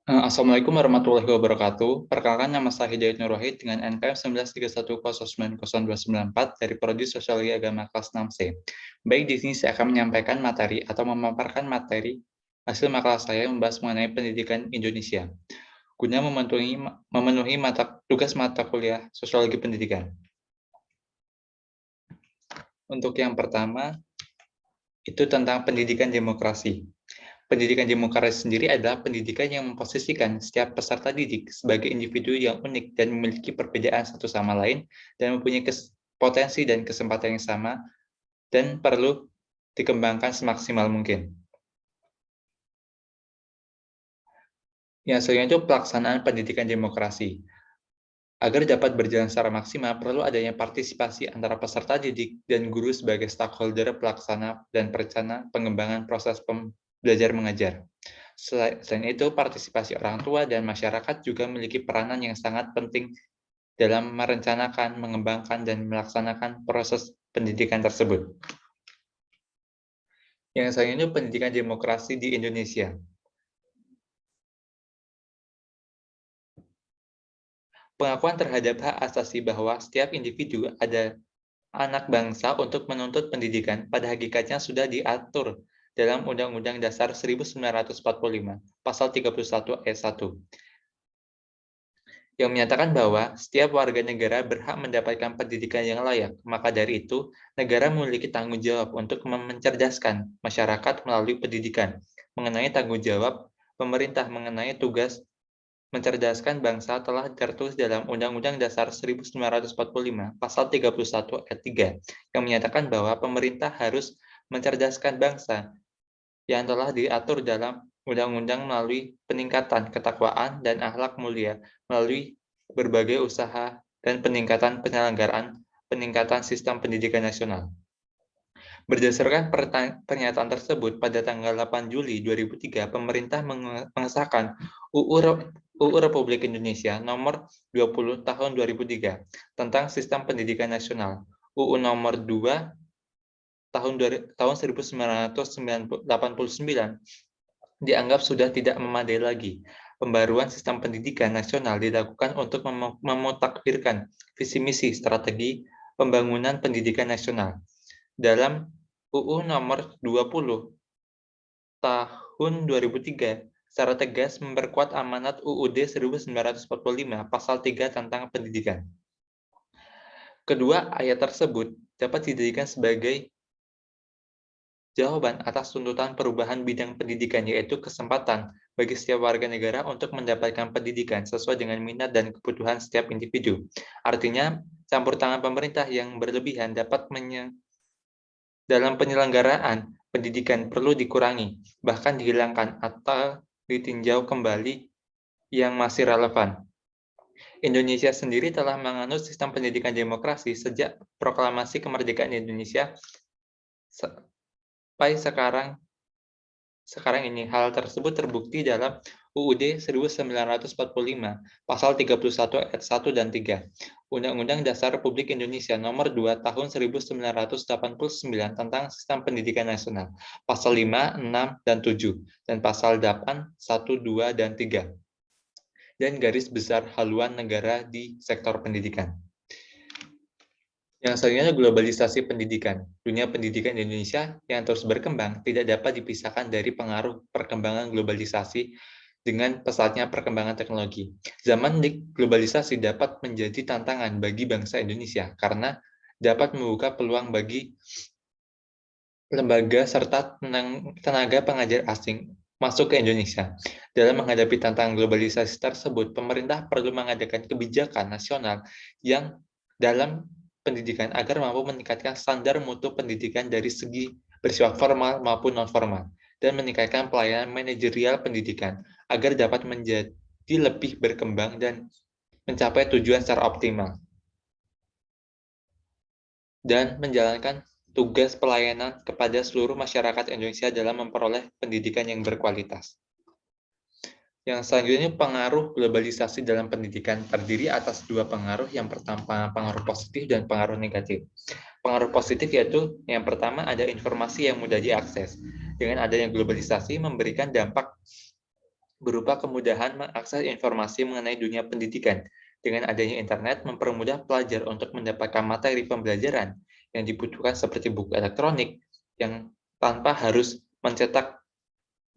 Assalamualaikum warahmatullahi wabarakatuh. Perkenalkan, nama saya Hidayat Nur Wahid dengan NPM 19310902994 dari Prodi Sosiologi Agama kelas 6C. Baik, di sini saya akan menyampaikan materi atau memaparkan materi hasil makalah saya membahas mengenai pendidikan Indonesia, guna memenuhi tugas mata kuliah Sosiologi Pendidikan. Untuk yang pertama, itu tentang pendidikan demokrasi. Pendidikan demokrasi sendiri adalah pendidikan yang memposisikan setiap peserta didik sebagai individu yang unik dan memiliki perbedaan satu sama lain dan mempunyai potensi dan kesempatan yang sama dan perlu dikembangkan semaksimal mungkin. Yang selanjutnya itu pelaksanaan pendidikan demokrasi. Agar dapat berjalan secara maksimal, perlu adanya partisipasi antara peserta didik dan guru sebagai stakeholder pelaksana dan perencana pengembangan proses belajar mengajar. Selain itu, partisipasi orang tua dan masyarakat juga memiliki peranan yang sangat penting dalam merencanakan, mengembangkan, dan melaksanakan proses pendidikan tersebut. Yang selanjutnya, pendidikan demokrasi di Indonesia. Pengakuan terhadap hak asasi bahwa setiap individu ada anak bangsa untuk menuntut pendidikan pada hakikatnya sudah diatur dalam Undang-Undang Dasar 1945, Pasal 31 Ayat 1, yang menyatakan bahwa setiap warga negara berhak mendapatkan pendidikan yang layak. Maka dari itu, negara memiliki tanggung jawab untuk mencerdaskan masyarakat melalui pendidikan. Mengenai tanggung jawab pemerintah mengenai tugas mencerdaskan bangsa telah tertulis dalam Undang-Undang Dasar 1945, Pasal 31 Ayat 3, yang menyatakan bahwa pemerintah harus mencerdaskan bangsa yang telah diatur dalam undang-undang melalui peningkatan ketakwaan dan akhlak mulia, melalui berbagai usaha dan peningkatan penyelenggaraan peningkatan sistem pendidikan nasional. Berdasarkan pernyataan tersebut, pada tanggal 8 Juli 2003, pemerintah mengesahkan UU Republik Indonesia nomor 20 tahun 2003 tentang sistem pendidikan nasional, UU nomor 2 tahun 1989 dianggap sudah tidak memadai lagi. Pembaruan sistem pendidikan nasional dilakukan untuk memutakbirkan visi misi strategi pembangunan pendidikan nasional. Dalam UU nomor 20 tahun 2003 secara tegas memperkuat amanat UUD 1945 pasal 3 tentang pendidikan. Kedua ayat tersebut dapat dijadikan sebagai jawaban atas tuntutan perubahan bidang pendidikan, yaitu kesempatan bagi setiap warga negara untuk mendapatkan pendidikan sesuai dengan minat dan kebutuhan setiap individu. Artinya, campur tangan pemerintah yang berlebihan dapat dalam penyelenggaraan pendidikan perlu dikurangi, bahkan dihilangkan atau ditinjau kembali yang masih relevan. Indonesia sendiri telah menganut sistem pendidikan demokrasi sejak proklamasi kemerdekaan Indonesia sampai sekarang ini. Hal tersebut terbukti dalam UUD 1945, Pasal 31 Ayat 1 dan 3, Undang-Undang Dasar Republik Indonesia Nomor 2 Tahun 1989 tentang Sistem Pendidikan Nasional, Pasal 5, 6, dan 7, dan Pasal 8, 1, 2, dan 3, dan garis besar haluan negara di sektor pendidikan. Yang selanjutnya, globalisasi pendidikan. Dunia pendidikan Indonesia yang terus berkembang tidak dapat dipisahkan dari pengaruh perkembangan globalisasi dengan pesatnya perkembangan teknologi. Zaman globalisasi dapat menjadi tantangan bagi bangsa Indonesia karena dapat membuka peluang bagi lembaga serta tenaga pengajar asing masuk ke Indonesia. Dalam menghadapi tantangan globalisasi tersebut, pemerintah perlu mengadakan kebijakan nasional yang dalam pendidikan agar mampu meningkatkan standar mutu pendidikan dari segi bersifat formal maupun non-formal, dan meningkatkan pelayanan manajerial pendidikan agar dapat menjadi lebih berkembang dan mencapai tujuan secara optimal, dan menjalankan tugas pelayanan kepada seluruh masyarakat Indonesia dalam memperoleh pendidikan yang berkualitas. Yang selanjutnya, pengaruh globalisasi dalam pendidikan terdiri atas dua pengaruh. Yang pertama, pengaruh positif dan pengaruh negatif. Pengaruh positif yaitu yang pertama, ada informasi yang mudah diakses. Dengan adanya globalisasi memberikan dampak berupa kemudahan mengakses informasi mengenai dunia pendidikan. Dengan adanya internet, mempermudah pelajar untuk mendapatkan materi pembelajaran yang dibutuhkan seperti buku elektronik yang tanpa harus mencetak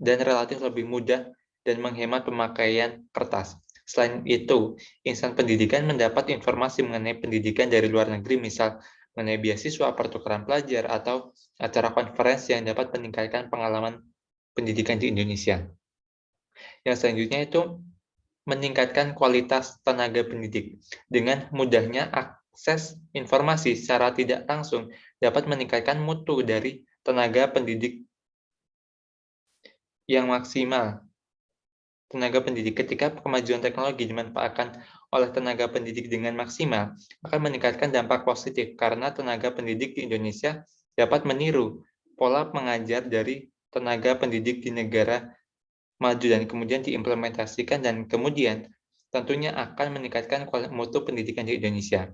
dan relatif lebih mudah dan menghemat pemakaian kertas. Selain itu, insan pendidikan mendapat informasi mengenai pendidikan dari luar negeri, misal mengenai beasiswa, pertukaran pelajar, atau acara konferensi yang dapat meningkatkan pengalaman pendidikan di Indonesia. Yang selanjutnya itu meningkatkan kualitas tenaga pendidik. Dengan mudahnya akses informasi secara tidak langsung dapat meningkatkan mutu dari tenaga pendidik yang maksimal. Tenaga pendidik ketika kemajuan teknologi dimanfaatkan oleh tenaga pendidik dengan maksimal akan meningkatkan dampak positif karena tenaga pendidik di Indonesia dapat meniru pola mengajar dari tenaga pendidik di negara maju dan kemudian diimplementasikan dan kemudian tentunya akan meningkatkan mutu pendidikan di Indonesia.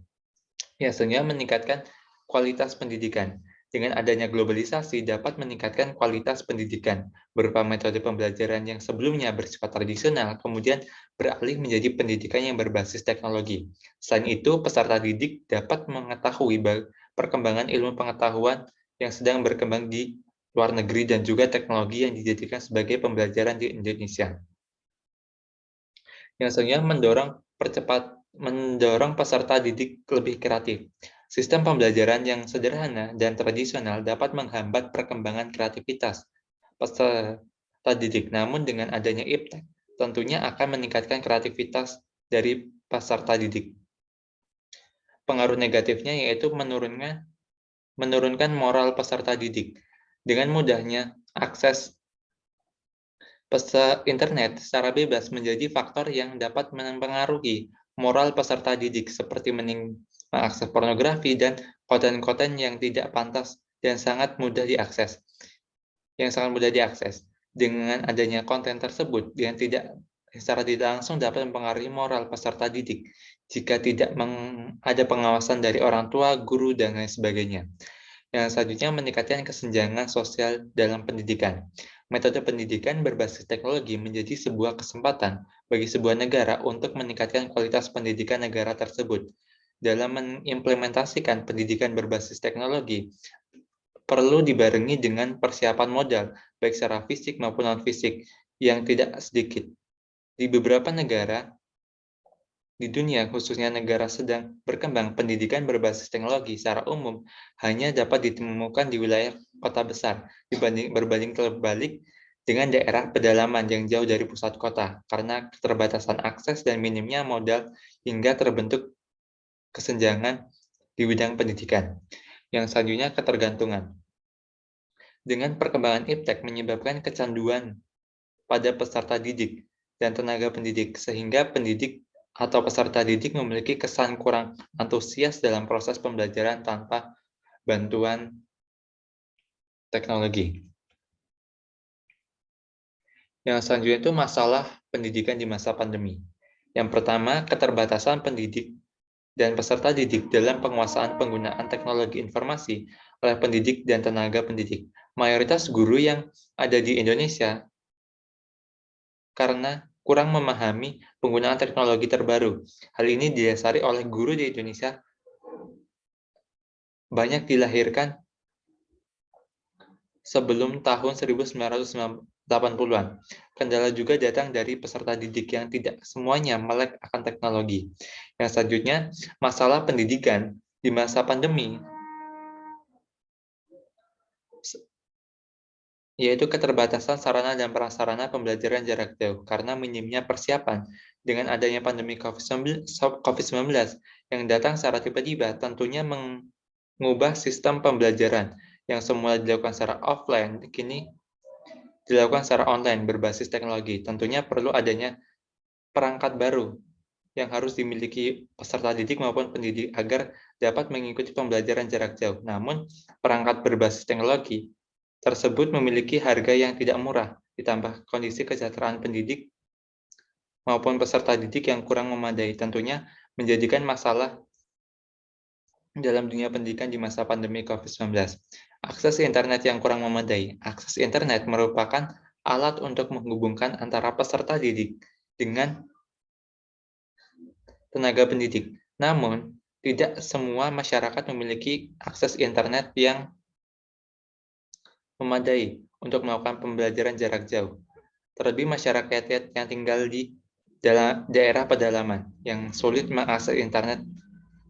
Ya, sehingga meningkatkan kualitas pendidikan. Dengan adanya globalisasi dapat meningkatkan kualitas pendidikan berupa metode pembelajaran yang sebelumnya bersifat tradisional, kemudian beralih menjadi pendidikan yang berbasis teknologi. Selain itu, peserta didik dapat mengetahui perkembangan ilmu pengetahuan yang sedang berkembang di luar negeri dan juga teknologi yang dijadikan sebagai pembelajaran di Indonesia. Yang selanjutnya mendorong peserta didik lebih kreatif. Sistem pembelajaran yang sederhana dan tradisional dapat menghambat perkembangan kreativitas peserta didik. Namun dengan adanya iptek, tentunya akan meningkatkan kreativitas dari peserta didik. Pengaruh negatifnya yaitu menurunkan moral peserta didik. Dengan mudahnya akses internet secara bebas menjadi faktor yang dapat mempengaruhi moral peserta didik seperti mengakses pornografi dan konten-konten yang tidak pantas dan sangat mudah diakses. Dengan adanya konten tersebut yang secara tidak langsung dapat mempengaruhi moral peserta didik jika tidak ada pengawasan dari orang tua, guru, dan lain sebagainya. Yang selanjutnya meningkatkan kesenjangan sosial dalam pendidikan. Metode pendidikan berbasis teknologi menjadi sebuah kesempatan bagi sebuah negara untuk meningkatkan kualitas pendidikan negara tersebut. Dalam mengimplementasikan pendidikan berbasis teknologi, perlu dibarengi dengan persiapan modal, baik secara fisik maupun non-fisik, yang tidak sedikit. Di beberapa negara di dunia, khususnya negara sedang berkembang, pendidikan berbasis teknologi secara umum hanya dapat ditemukan di wilayah kota besar, berbanding terbalik dengan daerah pedalaman yang jauh dari pusat kota, karena keterbatasan akses dan minimnya modal hingga terbentuk kesenjangan di bidang pendidikan. Yang selanjutnya, ketergantungan. Dengan perkembangan iptek menyebabkan kecanduan pada peserta didik dan tenaga pendidik, sehingga pendidik atau peserta didik memiliki kesan kurang antusias dalam proses pembelajaran tanpa bantuan teknologi. Yang selanjutnya itu masalah pendidikan di masa pandemi. Yang pertama, keterbatasan pendidik dan peserta didik dalam penguasaan penggunaan teknologi informasi oleh pendidik dan tenaga pendidik. Mayoritas guru yang ada di Indonesia karena kurang memahami penggunaan teknologi terbaru. Hal ini didasari oleh guru di Indonesia banyak dilahirkan sebelum tahun 1980-an. Kendala juga datang dari peserta didik yang tidak semuanya melek akan teknologi. Yang selanjutnya, masalah pendidikan di masa pandemi, yaitu keterbatasan sarana dan prasarana pembelajaran jarak jauh karena minimnya persiapan. Dengan adanya pandemi COVID-19 yang datang secara tiba-tiba, tentunya mengubah sistem pembelajaran yang semula dilakukan secara offline, kini dilakukan secara online berbasis teknologi. Tentunya perlu adanya perangkat baru yang harus dimiliki peserta didik maupun pendidik agar dapat mengikuti pembelajaran jarak jauh. Namun, perangkat berbasis teknologi tersebut memiliki harga yang tidak murah, ditambah kondisi kesejahteraan pendidik maupun peserta didik yang kurang memadai, tentunya menjadikan masalah dalam dunia pendidikan di masa pandemi COVID-19. Akses internet yang kurang memadai. Akses internet merupakan alat untuk menghubungkan antara peserta didik dengan tenaga pendidik. Namun, tidak semua masyarakat memiliki akses internet yang memadai untuk melakukan pembelajaran jarak jauh. Terlebih masyarakat yang tinggal di daerah pedalaman yang sulit mengakses internet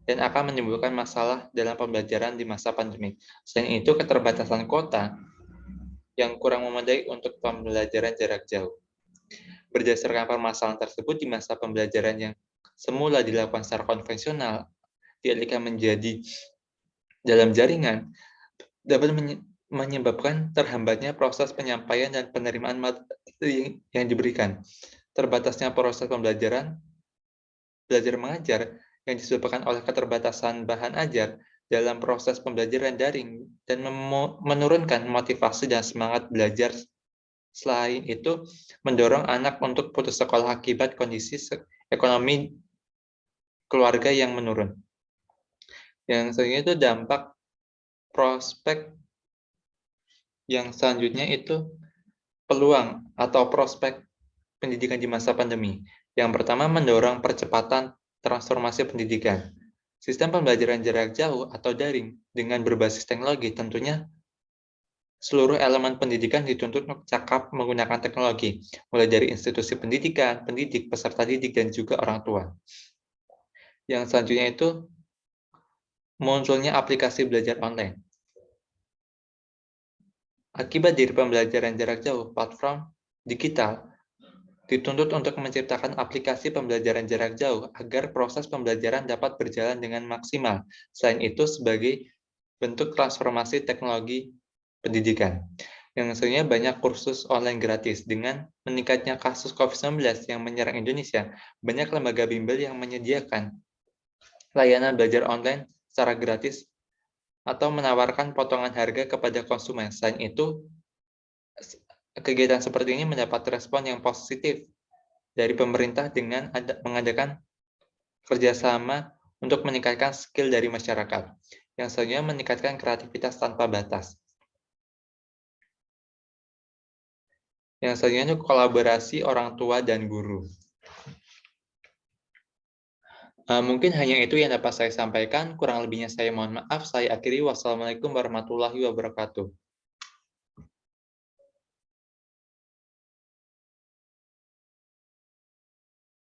dan akan menimbulkan masalah dalam pembelajaran di masa pandemi. Selain itu, keterbatasan kota yang kurang memadai untuk pembelajaran jarak jauh. Berdasarkan permasalahan tersebut, di masa pembelajaran yang semula dilakukan secara konvensional, dialihkan menjadi dalam jaringan, dapat menyebabkan terhambatnya proses penyampaian dan penerimaan materi yang diberikan. Terbatasnya proses pembelajaran, belajar mengajar, yang disebabkan oleh keterbatasan bahan ajar dalam proses pembelajaran daring dan menurunkan motivasi dan semangat belajar. Selain itu, mendorong anak untuk putus sekolah akibat kondisi ekonomi keluarga yang menurun. Yang selanjutnya itu dampak prospek yang selanjutnya itu peluang atau prospek pendidikan di masa pandemi. Yang pertama, mendorong percepatan transformasi pendidikan. Sistem pembelajaran jarak jauh atau daring dengan berbasis teknologi tentunya seluruh elemen pendidikan dituntut untuk cakap menggunakan teknologi, mulai dari institusi pendidikan, pendidik, peserta didik, dan juga orang tua. Yang selanjutnya itu munculnya aplikasi belajar online. Akibat dari pembelajaran jarak jauh, platform digital dituntut untuk menciptakan aplikasi pembelajaran jarak jauh agar proses pembelajaran dapat berjalan dengan maksimal. Selain itu, sebagai bentuk transformasi teknologi pendidikan. Yang sebenarnya banyak kursus online gratis. Dengan meningkatnya kasus COVID-19 yang menyerang Indonesia, banyak lembaga bimbel yang menyediakan layanan belajar online secara gratis atau menawarkan potongan harga kepada konsumen. Selain itu, kegiatan seperti ini mendapat respon yang positif dari pemerintah dengan mengadakan kerjasama untuk meningkatkan skill dari masyarakat, yang selanjutnya meningkatkan kreativitas tanpa batas. Yang selanjutnya kolaborasi orang tua dan guru. Mungkin hanya itu yang dapat saya sampaikan, kurang lebihnya saya mohon maaf, saya akhiri. Wassalamualaikum warahmatullahi wabarakatuh.